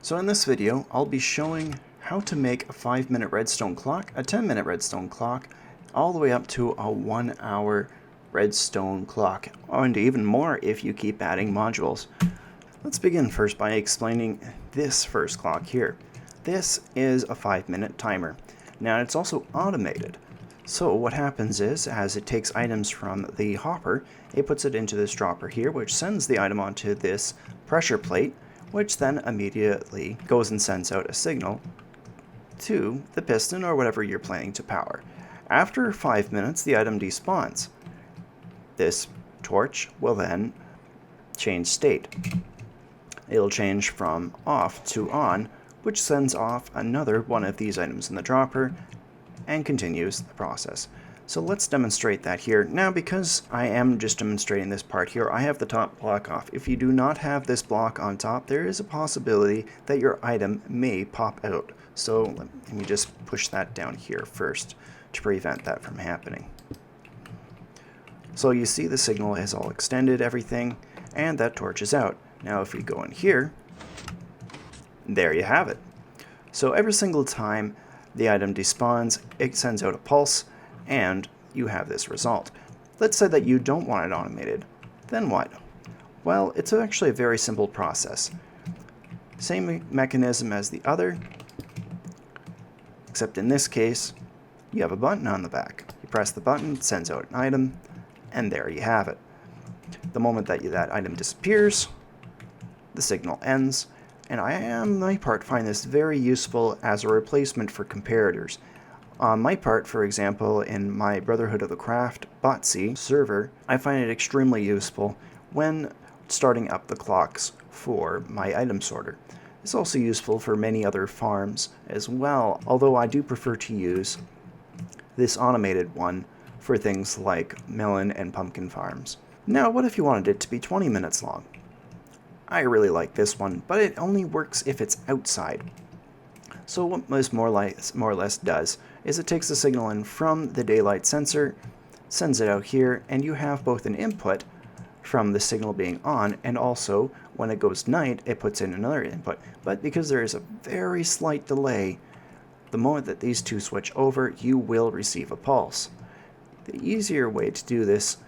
So in this video, I'll be showing how to make a 5-minute redstone clock, a 10-minute redstone clock, all the way up to a 1-hour redstone clock, and even more if you keep adding modules. Let's begin first by explaining this first clock here. This is a 5-minute timer. Now it's also automated. So what happens is, as it takes items from the hopper, it puts it into this dropper here, which sends the item onto this pressure plate, which then immediately goes and sends out a signal to the piston or whatever you're planning to power. After 5 minutes, the item despawns. This torch will then change state. It'll change from off to on, which sends off another one of these items in the dropper and continues the process. So let's demonstrate that here. Now, because I am just demonstrating this part here, I have the top block off. If you do not have this block on top, there is a possibility that your item may pop out. So let me just push that down here first to prevent that from happening. So you see the signal is all extended, everything, and that torch is out. Now if we go in here, there you have it. So every single time the item despawns, it sends out a pulse, and you have this result. Let's say that you don't want it automated. Then what? Well, it's actually a very simple process. Same mechanism as the other, except in this case, you have a button on the back. You press the button, it sends out an item, and there you have it. The moment that that item disappears, the signal ends, and I, on my part, find this very useful as a replacement for comparators. On my part, for example, in my Brotherhood of the Craft BotC server, I find it extremely useful when starting up the clocks for my item sorter. It's also useful for many other farms as well, although I do prefer to use this automated one for things like melon and pumpkin farms. Now, what if you wanted it to be 20 minutes long? I really like this one, but it only works if it's outside. So what this more or less does is it takes the signal in from the daylight sensor, sends it out here, and you have both an input from the signal being on, and also when it goes night, it puts in another input. But because there is a very slight delay, the moment that these two switch over, you will receive a pulse. The easier way to do this,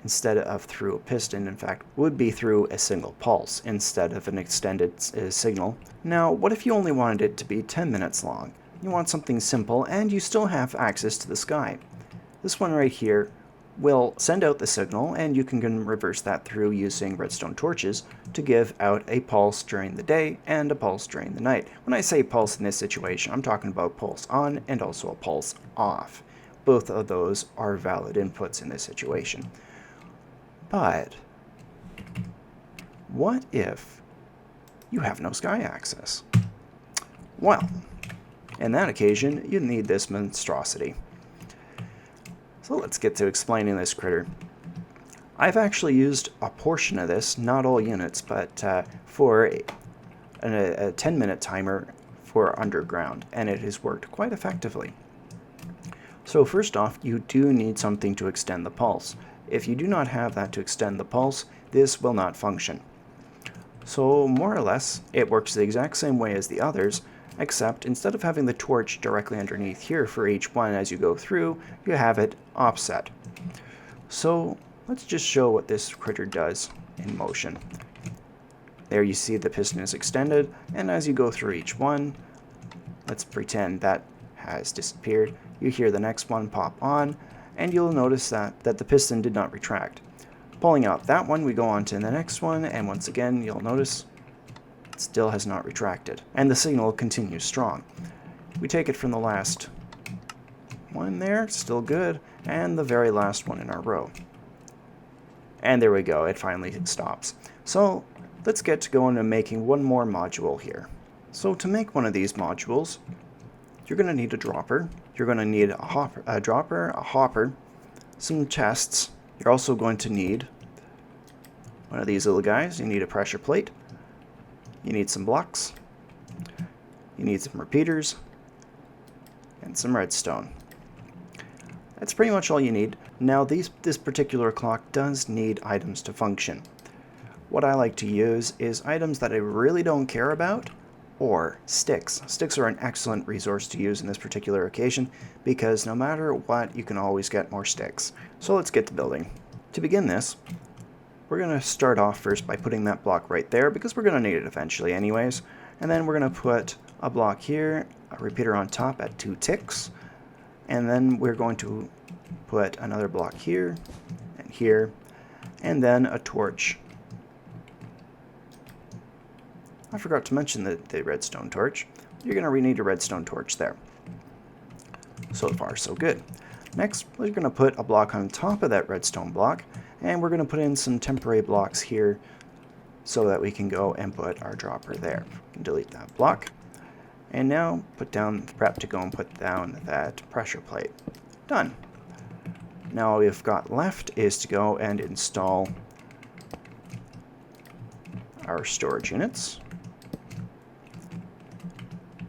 instead of through a piston, in fact, would be through a single pulse instead of an extended signal. Now, what if you only wanted it to be 10 minutes long? You want something simple and you still have access to the sky. This one right here will send out the signal, and you can reverse that through using redstone torches to give out a pulse during the day and a pulse during the night. When I say pulse in this situation, I'm talking about pulse on and also a pulse off. Both of those are valid inputs in this situation. But what if you have no sky access? Well, in that occasion, you need this monstrosity. So let's get to explaining this critter. I've actually used a portion of this, not all units, but for a 10-minute timer for underground, and it has worked quite effectively. So first off, you do need something to extend the pulse. If you do not have that to extend the pulse, this will not function. So more or less, it works the exact same way as the others, except instead of having the torch directly underneath here for each one as you go through, you have it offset. So let's just show what this critter does in motion. There you see the piston is extended, and as you go through each one, let's pretend that has disappeared. You hear the next one pop on, and you'll notice that the piston did not retract. Pulling out that one, we go on to the next one, and once again, you'll notice it still has not retracted, and the signal continues strong. We take it from the last one there, still good, and the very last one in our row. And there we go, it finally stops. So let's get to going and making one more module here. So to make one of these modules, you're going to need a dropper. You're going to need a dropper, a hopper, some chests. You're also going to need one of these little guys. You need a pressure plate. You need some blocks. You need some repeaters and some redstone. That's pretty much all you need. Now this particular clock does need items to function. What I like to use is items that I really don't care about, or sticks. Sticks are an excellent resource to use in this particular occasion because no matter what, you can always get more sticks. So let's get to building. To begin this, we're going to start off first by putting that block right there because we're going to need it eventually anyways. And then we're going to put a block here, a repeater on top at 2 ticks, and then we're going to put another block here and here, and then a torch. I forgot to mention the redstone torch. You're going to need a redstone torch there. So far, so good. Next, we're going to put a block on top of that redstone block, and we're going to put in some temporary blocks here so that we can go and put our dropper there. We can delete that block. And now put down the prep to go and put down that pressure plate. Done. Now all we've got left is to go and install our storage units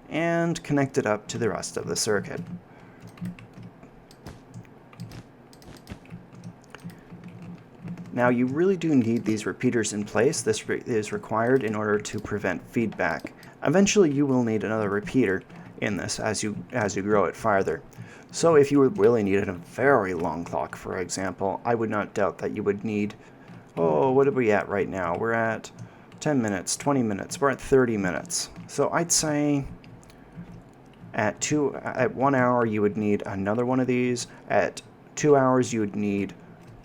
and connect it up to the rest of the circuit. Now you really do need these repeaters in place. This is required in order to prevent feedback. Eventually you will need another repeater in this as you grow it farther. So if you really needed a very long clock, for example, I would not doubt that you would need, what are we at right now? We're at 10 minutes, 20 minutes, we're at 30 minutes. So I'd say at 1 hour you would need another one of these. At 2 hours you would need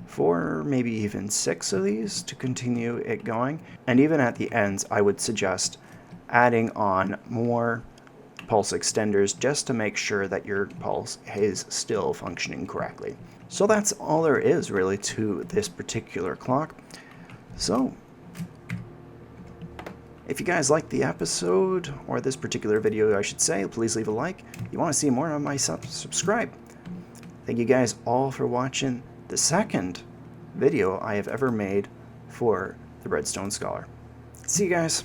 4, maybe even 6 of these to continue it going. And even at the ends, I would suggest adding on more pulse extenders just to make sure that your pulse is still functioning correctly. So that's all there is really to this particular clock. So if you guys liked the episode, or this particular video I should say, please leave a like. If you want to see more on my subscribe. Thank you guys all for watching the second video I have ever made for the Redstone Scholar. See you guys.